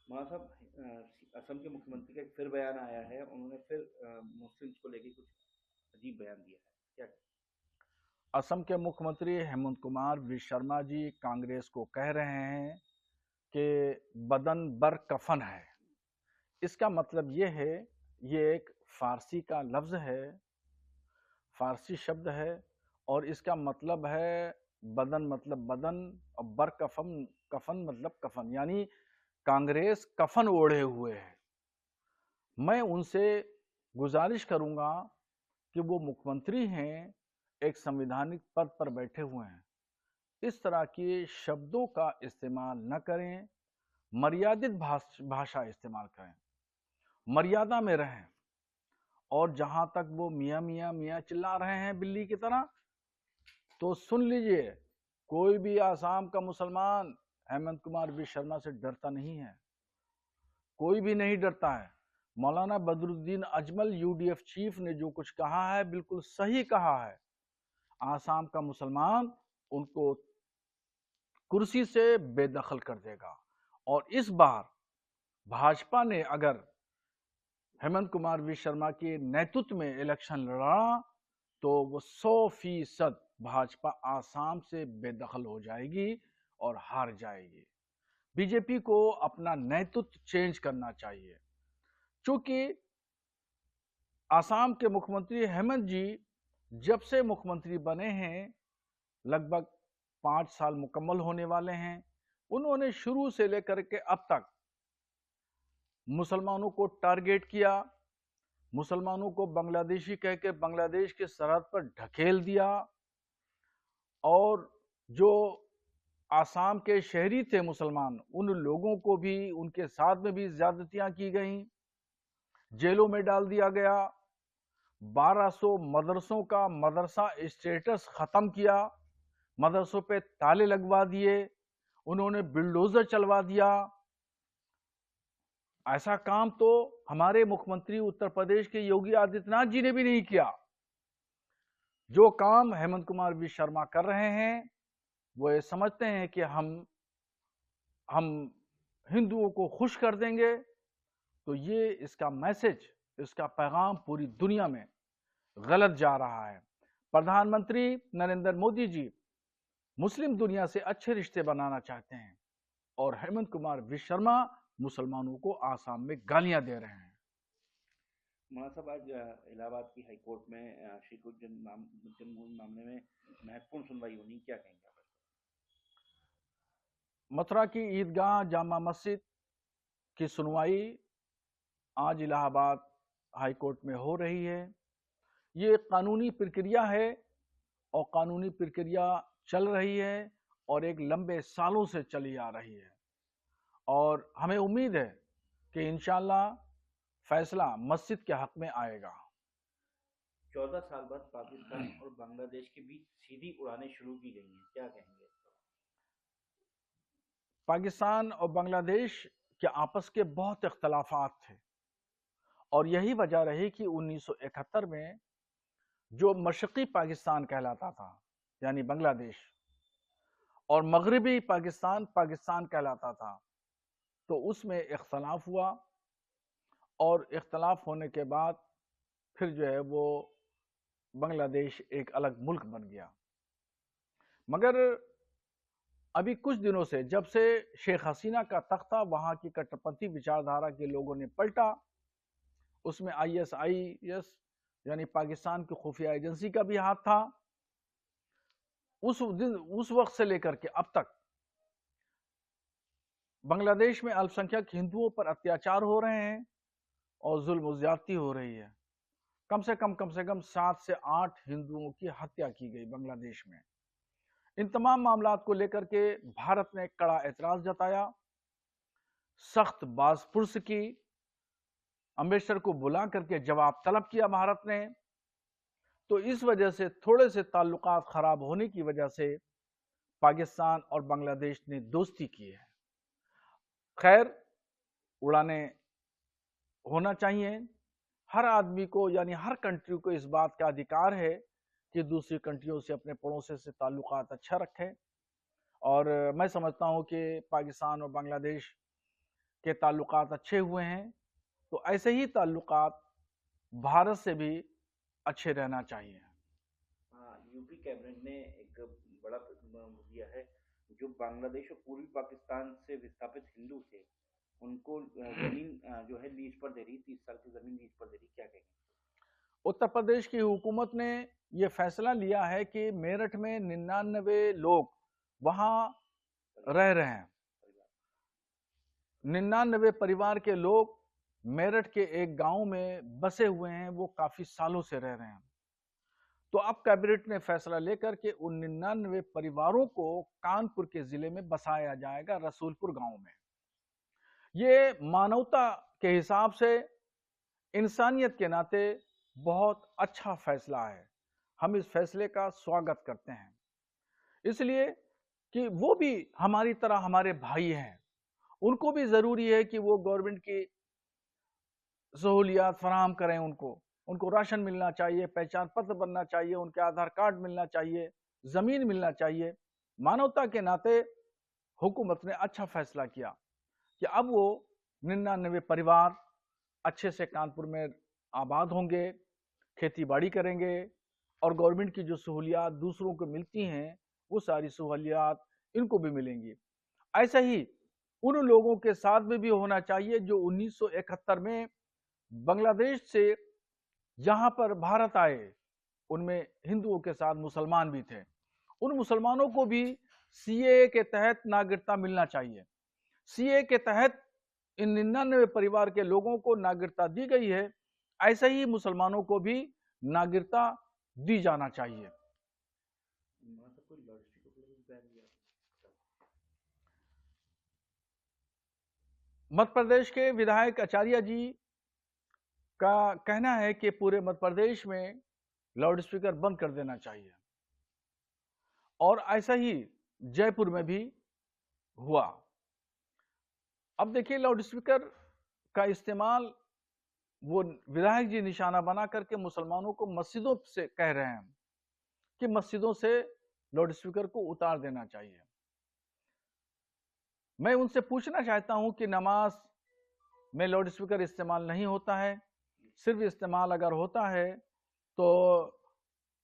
मौलाना साहब, असम के मुख्यमंत्री का एक फिर बयान आया है। उन्होंने फिर मुस्लिम्स को लेके कुछ अजीब बयान दिया है। क्या? असम के मुख्यमंत्री हेमंत कुमार विश्व शर्मा जी कांग्रेस को कह रहे हैं कि बदन बर कफन है। इसका मतलब ये है, ये एक फारसी का लफ्ज है, फारसी शब्द है, और इसका मतलब है बदन मतलब बदन, और बर कफन कफन मतलब कफन, यानी कांग्रेस कफन ओढ़े हुए है। मैं उनसे गुजारिश करूंगा कि वो मुख्यमंत्री हैं, एक संवैधानिक पद पर बैठे हुए हैं, इस तरह के शब्दों का इस्तेमाल न करें, मर्यादित भाषा इस्तेमाल करें, मर्यादा में रहें। और जहां तक वो मियाँ मियाँ मियाँ चिल्ला रहे हैं बिल्ली की तरह, तो सुन लीजिए, कोई भी आसाम का मुसलमान हेमंत कुमार विश्व शर्मा से डरता नहीं है, कोई भी नहीं डरता है। मौलाना बदरुद्दीन अजमल यूडीएफ चीफ ने जो कुछ कहा है बिल्कुल सही कहा है। आसाम का मुसलमान उनको कुर्सी से बेदखल कर देगा। और इस बार भाजपा ने अगर हेमंत कुमार विश्व शर्मा के नेतृत्व में इलेक्शन लड़ा, तो वो 100% भाजपा आसाम से बेदखल हो जाएगी और हार जाएगी। बीजेपी को अपना नेतृत्व चेंज करना चाहिए, क्योंकि आसाम के मुख्यमंत्री हेमंत जी जब से मुख्यमंत्री बने हैं, लगभग 5 साल मुकम्मल होने वाले हैं, उन्होंने शुरू से लेकर के अब तक मुसलमानों को टारगेट किया, मुसलमानों को बांग्लादेशी कह के बांग्लादेश के सरहद पर ढकेल दिया, और जो आसाम के शहरी थे मुसलमान, उन लोगों को भी, उनके साथ में भी ज्यादतियां की गई, जेलों में डाल दिया गया। 1200 मदरसों का मदरसा स्टेटस खत्म किया, मदरसों पे ताले लगवा दिए, उन्होंने बिल्डोजर चलवा दिया। ऐसा काम तो हमारे मुख्यमंत्री उत्तर प्रदेश के योगी आदित्यनाथ जी ने भी नहीं किया। जो काम हेमंत कुमार विश्व शर्मा कर रहे हैं, वो ये समझते हैं कि हम हिंदुओं को खुश कर देंगे, तो ये इसका मैसेज, इसका पैगाम पूरी दुनिया में गलत जा रहा है। प्रधानमंत्री नरेंद्र मोदी जी मुस्लिम दुनिया से अच्छे रिश्ते बनाना चाहते हैं, और हेमंत कुमार विश्व शर्मा मुसलमानों को आसाम में गालियां दे रहे हैं। मौलाना साहब, आज इलाहाबाद की हाई कोर्ट में श्री कृष्ण जन्मभूमि मामले में महत्वपूर्ण सुनवाई होनी, क्या कहेंगे आप? मथुरा की ईदगाह जामा मस्जिद की सुनवाई आज इलाहाबाद हाई कोर्ट में हो रही है। ये कानूनी प्रक्रिया है, और कानूनी प्रक्रिया चल रही है, और एक लंबे सालों से चली आ रही है। और हमें उम्मीद है कि इंशाल्लाह फैसला मस्जिद के हक में आएगा। 14 साल बाद पाकिस्तान और बांग्लादेश के बीच सीधी उड़ानें शुरू की गई हैं, क्या कहेंगे इस पर? पाकिस्तान और बांग्लादेश के आपस के बहुत इख्तलाफात थे, और यही वजह रही कि 1971 में जो मशरक़ी पाकिस्तान कहलाता था, यानी बांग्लादेश, और मगरबी पाकिस्तान पाकिस्तान कहलाता था, तो उसमें इख्तलाफ हुआ, और इख्तलाफ होने के बाद फिर जो है वो बांग्लादेश एक अलग मुल्क बन गया। मगर अभी कुछ दिनों से, जब से शेख हसीना का तख्ता वहां की कट्टरपंथी विचारधारा के लोगों ने पलटा, उसमें ISIS यानी पाकिस्तान की खुफिया एजेंसी का भी हाथ था, उस वक्त से लेकर के अब तक बांग्लादेश में अल्पसंख्यक हिंदुओं पर अत्याचार हो रहे हैं, और जुल्म ज्यादती हो रही है। कम से कम 7 से 8 हिंदुओं की हत्या की गई बांग्लादेश में। इन तमाम मामलात को लेकर के भारत ने कड़ा एतराज जताया, सख्त बाजपुर्स की, अम्बेडकर को बुला करके जवाब तलब किया भारत ने। तो इस वजह से, थोड़े से ताल्लुकात खराब होने की वजह से, पाकिस्तान और बांग्लादेश ने दोस्ती की है। खैर, उड़ाने होना चाहिए। हर आदमी को, यानी हर कंट्री को इस बात का अधिकार है कि दूसरी कंट्रियों से, अपने पड़ोसी से ताल्लुकात अच्छा रखें। और मैं समझता हूं कि पाकिस्तान और बांग्लादेश के ताल्लुकात अच्छे हुए हैं, तो ऐसे ही ताल्लुकात भारत से भी अच्छे रहना चाहिए। हाँ, यूपी कैबिनेट ने एक बड़ा दिया है, जो बांग्लादेश और पूर्वी पाकिस्तान से विस्थापित हिंदू थे, उनको जमीन जो है लीज पर दे रही, 30 साल की जमीन लीज पर दे रही, क्या कहेंगे? उत्तर प्रदेश की हुकूमत ने ये फैसला लिया है कि मेरठ में 99 लोग वहां रह रहे हैं। 99 परिवार के लोग मेरठ के एक गांव में बसे हुए हैं, वो काफी सालों से रह रहे हैं। तो अब कैबिनेट ने फैसला लेकर के उन 99 परिवारों को कानपुर के जिले में बसाया जाएगा, रसूलपुर गांव में। ये मानवता के हिसाब से, इंसानियत के नाते बहुत अच्छा फैसला है। हम इस फैसले का स्वागत करते हैं, इसलिए कि वो भी हमारी तरह हमारे भाई हैं। उनको भी जरूरी है कि वो गवर्नमेंट की सहूलियात फराहम करें। उनको राशन मिलना चाहिए, पहचान पत्र बनना चाहिए, उनके आधार कार्ड मिलना चाहिए, जमीन मिलना चाहिए। मानवता के नाते हुकूमत ने अच्छा फैसला किया कि अब वो 99 परिवार अच्छे से कानपुर में आबाद होंगे, खेती बाड़ी करेंगे, और गवर्नमेंट की जो सहूलियात दूसरों को मिलती हैं, वो सारी सहूलियात इनको भी मिलेंगी। ऐसा ही उन लोगों के साथ में भी होना चाहिए जो 1971 में बांग्लादेश से यहां पर भारत आए। उनमें हिंदुओं के साथ मुसलमान भी थे। उन मुसलमानों को भी सीएए के तहत नागरिकता मिलना चाहिए। सीएए के तहत इन 99 परिवार के लोगों को नागरिकता दी गई है, ऐसे ही मुसलमानों को भी नागरिकता दी जाना चाहिए। मध्य प्रदेश के विधायक आचार्य जी का कहना है कि पूरे मध्य प्रदेश में लाउड स्पीकर बंद कर देना चाहिए, और ऐसा ही जयपुर में भी हुआ। अब देखिए, लाउड स्पीकर का इस्तेमाल वो विधायक जी निशाना बना करके मुसलमानों को मस्जिदों से कह रहे हैं कि मस्जिदों से लाउड स्पीकर को उतार देना चाहिए। मैं उनसे पूछना चाहता हूं कि नमाज में लाउड स्पीकर इस्तेमाल नहीं होता है, सिर्फ इस्तेमाल अगर होता है तो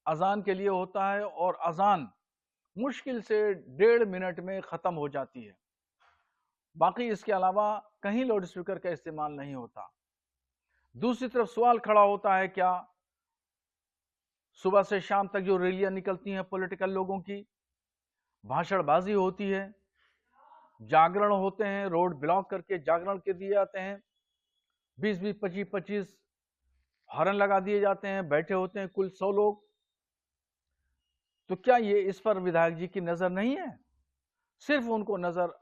अजान के लिए होता है, और अजान मुश्किल से 1.5 मिनट में खत्म हो जाती है। बाकी इसके अलावा कहीं लाउड स्पीकर का इस्तेमाल नहीं होता। दूसरी तरफ सवाल खड़ा होता है, क्या सुबह से शाम तक जो रैलियां निकलती हैं पॉलिटिकल लोगों की, भाषणबाजी होती है, जागरण होते हैं, रोड ब्लॉक करके जागरण के दिए जाते हैं, 20-20, 25-25 हॉर्न लगा दिए जाते हैं, बैठे होते हैं कुल 100 लोग, तो क्या ये इस पर विधायक जी की नजर नहीं है? सिर्फ उनको नजर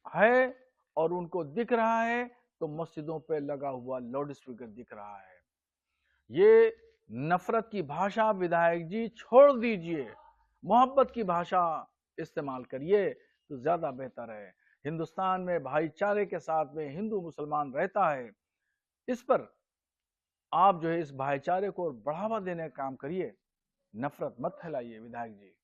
है और उनको दिख रहा है तो मस्जिदों पे लगा हुआ लाउड स्पीकर दिख रहा है। ये नफरत की भाषा विधायक जी छोड़ दीजिए, मोहब्बत की भाषा इस्तेमाल करिए तो ज्यादा बेहतर है। हिंदुस्तान में भाईचारे के साथ में हिंदू मुसलमान रहता है, इस पर आप जो है इस भाईचारे को बढ़ावा देने का काम करिए, नफरत मत फैलाइए विधायक जी।